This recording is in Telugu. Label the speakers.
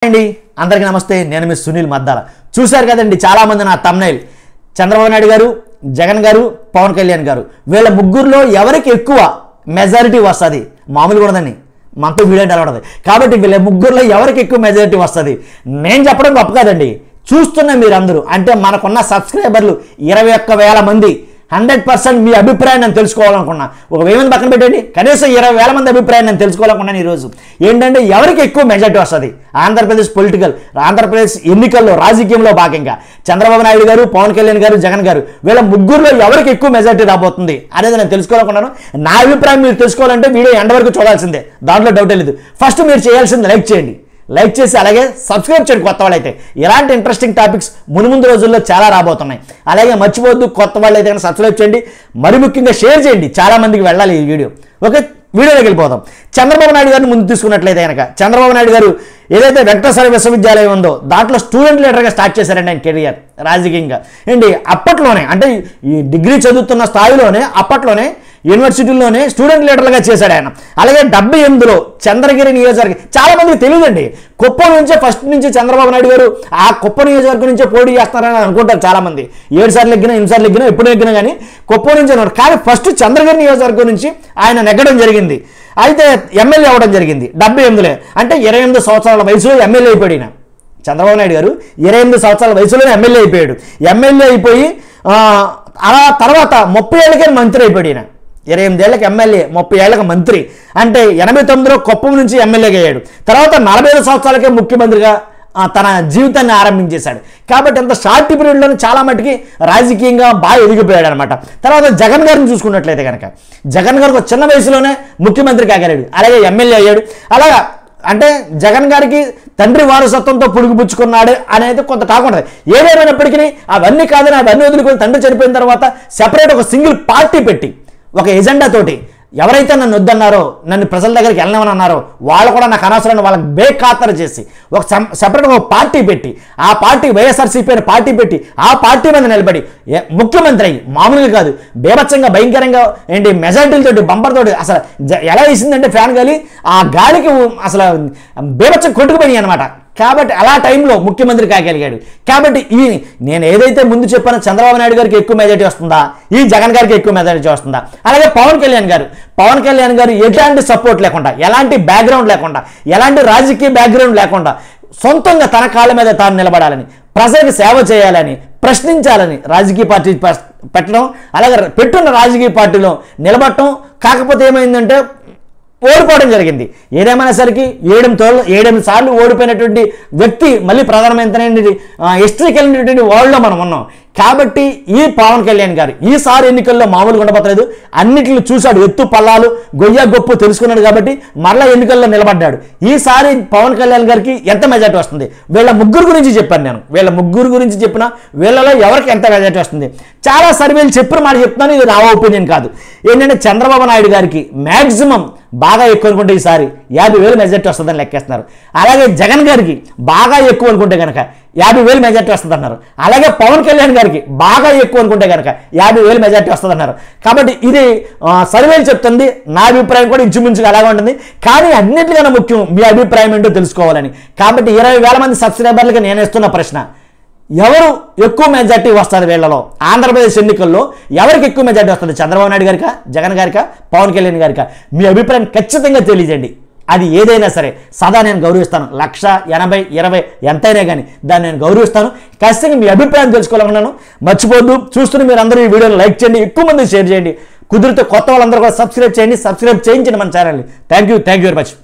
Speaker 1: అండి అందరికీ నమస్తే నేను మీ సునీల్ మద్దాల చూశారు కదండి చాలా మంది నా థంబ్నైల్ చంద్రబాబు నాయుడు గారు జగన్ గారు పవన్ కళ్యాణ్ గారు వీళ్ళ ముగ్గురులో ఎవరికి ఎక్కువ మెజారిటీ వస్తది మామూలుగా ఉండదని మనతో వీడియో అలవడదు కాబట్టి వీళ్ళ ముగ్గురులో ఎవరికి ఎక్కువ మెజారిటీ వస్తది నేను చెప్పడం గొప్ప కాదండి చూస్తున్న మీరందరూ అంటే మనకున్న సబ్స్క్రైబర్లు 21,000 మంది 100% మీ అభిప్రాయం నేను తెలుసుకోవాలనుకున్నా ఒక 1000 మంది పక్కన పెట్టండి కనీసం 20,000 మంది అభిప్రాయం నేను తెలుసుకోవాలనుకున్నాను ఈరోజు ఏంటంటే ఎవరికి ఎక్కువ మెజారిటీ వస్తుంది ఆంధ్రప్రదేశ్ ఎన్నికల్లో రాజకీయంలో భాగంగా చంద్రబాబు నాయుడు గారు పవన్ కళ్యాణ్ గారు జగన్ గారు వీళ్ళ ముగ్గురులో ఎవరికి ఎక్కువ మెజారిటీ రాబోతుంది అనేది నేను తెలుసుకోవాలనుకున్నాను నా అభిప్రాయం మీరు తెలుసుకోవాలంటే వీడియో ఎండ్ వరకు చూడాల్సిందే దాంట్లో డౌట్ లేదు ఫస్ట్ మీరు చేయాల్సింది లైక్ చేసి అలాగే సబ్స్క్రైబ్ చేయండి కొత్త వాళ్ళైతే ఇలాంటి ఇంట్రెస్టింగ్ టాపిక్స్ ముందు రోజుల్లో చాలా రాబోతున్నాయి అలాగే మర్చిపోవద్దు కొత్త వాళ్ళైతే కనుక సబ్స్క్రైబ్ చేయండి మరి ముఖ్యంగా షేర్ చేయండి చాలా మందికి వెళ్ళాలి ఈ వీడియో ఓకే వీడియోలోకి వెళ్ళిపోదాం చంద్రబాబు నాయుడు గారిని ముందు తీసుకున్నట్లయితే కనుక చంద్రబాబు నాయుడు గారు ఏదైతే వెంకటేశ్వర విశ్వవిద్యాలయం ఉందో దాంట్లో స్టూడెంట్ లీడర్గా స్టార్ట్ చేశారండి ఆయన కెరియర్ రాజకీయంగా ఏంటి అప్పట్లోనే అంటే ఈ డిగ్రీ చదువుతున్న స్థాయిలోనే అప్పట్లోనే యూనివర్సిటీలోనే స్టూడెంట్ లీడర్లుగా చేశాడు ఆయన అలాగే 78లో చంద్రగిరి నియోజకవర్గం చాలా మందికి తెలియదండి కుప్పం నుంచే ఫస్ట్ నుంచి చంద్రబాబు నాయుడు గారు ఆ కుప్పం నియోజకవర్గం నుంచే పోటీ చేస్తారని అనుకుంటారు చాలా మంది 7 సార్లు ఎగ్గినా 8 సార్లు ఎగ్గినా ఎప్పుడు ఎగ్గినా కానీ కుప్పం నుంచి అన్నారు కానీ ఫస్ట్ చంద్రగిరి నియోజకవర్గం నుంచి ఆయన నెగ్గడం జరిగింది అయితే ఎమ్మెల్యే అవ్వడం జరిగింది 78లో అంటే 28 సంవత్సరాల వయసులో ఎమ్మెల్యే అయిపోయాడు ఈయన చంద్రబాబు నాయుడు గారు 28 సంవత్సరాల వయసులోనే ఎమ్మెల్యే అయిపోయాడు ఎమ్మెల్యే అయిపోయి అలా తర్వాత 30 ఏళ్ళకే మంత్రి అయిపోయాడు ఈయన 28 ఏళ్ళకి ఎమ్మెల్యే 30 ఏళ్ళకి మంత్రి అంటే 89లో కుప్పం నుంచి ఎమ్మెల్యేగా అయ్యాడు తర్వాత 45 సంవత్సరాలకే ముఖ్యమంత్రిగా తన జీవితాన్ని ఆరంభించేశాడు కాబట్టి అంత షార్ట్ పీరియడ్లోనే చాలా మటుకి రాజకీయంగా బాగా ఎదిగిపోయాడు అనమాట తర్వాత జగన్ గారిని చూసుకున్నట్లయితే కనుక జగన్ గారికి చిన్న వయసులోనే ముఖ్యమంత్రి కాగలిగాడు అలాగే ఎమ్మెల్యే అయ్యాడు అలాగా అంటే జగన్ గారికి తండ్రి వారసత్వంతో పుచ్చుకున్నాడు అనేది కొంత కాకుండా ఏదేమైనప్పటికీ అవన్నీ కాదని అవన్నీ వదులుకొని తండ్రి చనిపోయిన తర్వాత సెపరేట్ ఒక సింగిల్ పార్టీ పెట్టి ఒక ఎజెండా తోటి ఎవరైతే నన్ను వద్దన్నారో నన్ను ప్రజల దగ్గరికి వెళ్ళమని అన్నారో వాళ్ళు కూడా నాకు అనవసరం వాళ్ళకి బేఖాతరు చేసి ఒక సెపరేట్గా ఒక పార్టీ పెట్టి ఆ పార్టీ వైఎస్ఆర్సీపీ అనే పార్టీ పెట్టి ఆ పార్టీ మీద నిలబడి ముఖ్యమంత్రి అయ్యి మామూలుగా కాదు బేభత్సంగా భయంకరంగా ఏంటి మెజారిటీలతోటి బంపర్తోటి అసలు ఎలా వేసిందంటే ఫ్యాన్ గాలి ఆ గాలికి అసలు బేభత్సం కొట్టుకుపోయినాయి అనమాట కాబట్టి అలా టైంలో ముఖ్యమంత్రి కాగలిగాడు కాబట్టి ఈ నేను ఏదైతే ముందు చెప్పానో చంద్రబాబు నాయుడు గారికి ఎక్కువ మెజారిటీ వస్తుందా ఈ జగన్ గారికి ఎక్కువ మెజారిటీ వస్తుందా అలాగే పవన్ కళ్యాణ్ గారు ఎలాంటి సపోర్ట్ లేకుండా ఎలాంటి బ్యాక్గ్రౌండ్ లేకుండా ఎలాంటి రాజకీయ బ్యాక్గ్రౌండ్ లేకుండా సొంతంగా తన కాళ్ళ మీద తాను నిలబడాలని ప్రజలకు సేవ చేయాలని ప్రశ్నించాలని రాజకీయ పార్టీ పెట్టడం అలాగే పెట్టున్న రాజకీయ పార్టీలో నిలబడటం కాకపోతే ఏమైందంటే ఓడిపోవడం జరిగింది ఏదేమైనా సరికి 7 సార్లు ఓడిపోయినటువంటి వ్యక్తి మళ్ళీ ప్రధానమంత్రి హిస్టరీకి వెళ్ళినటువంటి వరల్డ్లో మనం ఉన్నాం కాబట్టి ఈ పవన్ కళ్యాణ్ గారు ఈసారి ఎన్నికల్లో మామూలుగా ఉండబోతలేదు అన్నిటిని చూశాడు ఎత్తు పల్లాలు గొయ్య గొప్పు తెలుసుకున్నాడు కాబట్టి మరలా ఎన్నికల్లో నిలబడ్డాడు ఈసారి పవన్ కళ్యాణ్ గారికి ఎంత మెజార్టీ వస్తుంది వీళ్ళ ముగ్గురు గురించి చెప్పాను నేను వీళ్ళ ముగ్గురు గురించి చెప్పిన వీళ్ళలో ఎవరికి ఎంత మెజార్టీ వస్తుంది చాలా సర్వేలు చెప్పిన మాట చెప్తున్నాను ఇది నా ఒపీనియన్ కాదు ఏంటంటే చంద్రబాబు నాయుడు గారికి మ్యాక్సిమం బాగా ఎక్కువ అనుకుంటే ఈసారి 50,000 మెజార్టీ వస్తుందని లెక్కేస్తున్నారు అలాగే జగన్ గారికి బాగా ఎక్కువ అనుకుంటే కనుక 50,000 మెజార్టీ వస్తుంది అన్నారు అలాగే పవన్ కళ్యాణ్ గారికి బాగా ఎక్కువ అనుకుంటే కనుక 50,000 మెజార్టీ వస్తుంది అన్నారు కాబట్టి ఇది సర్వేలు చెప్తుంది నా అభిప్రాయం కూడా ఇంచుమించుగా అలాగే ఉంటుంది కానీ అన్నిటికన్నా ముఖ్యం మీ అభిప్రాయం ఏంటో తెలుసుకోవాలని కాబట్టి 20,000 మంది సబ్స్క్రైబర్లకి నేను ఇస్తున్న ప్రశ్న ఎవరు ఎక్కువ మెజార్టీ వస్తారు వీళ్ళలో ఆంధ్రప్రదేశ్ ఎన్నికల్లో ఎవరికి ఎక్కువ మెజార్టీ వస్తుంది చంద్రబాబు నాయుడు గారికా జగన్ గారికా పవన్ కళ్యాణ్ గారికా మీ అభిప్రాయం ఖచ్చితంగా తెలియజేయండి అది ఏదైనా సరే సదా నేను గౌరవిస్తాను 1,80,000 20 ఎంతైనా కానీ దాన్ని నేను గౌరవిస్తాను ఖచ్చితంగా మీ అభిప్రాయం తెలుసుకోవాలనుకున్నాను మర్చిపోద్దు చూస్తున్న మీరు అందరూ ఈ వీడియోని లైక్ చేయండి ఎక్కువ మంది షేర్ చేయండి కుదిరితే కొత్త వాళ్ళందరూ కూడా సబ్స్క్రైబ్ చేయండి సబ్స్క్రైబ్ చేయించండి మన ఛానల్ని థ్యాంక్ యూ వెరీ మచ్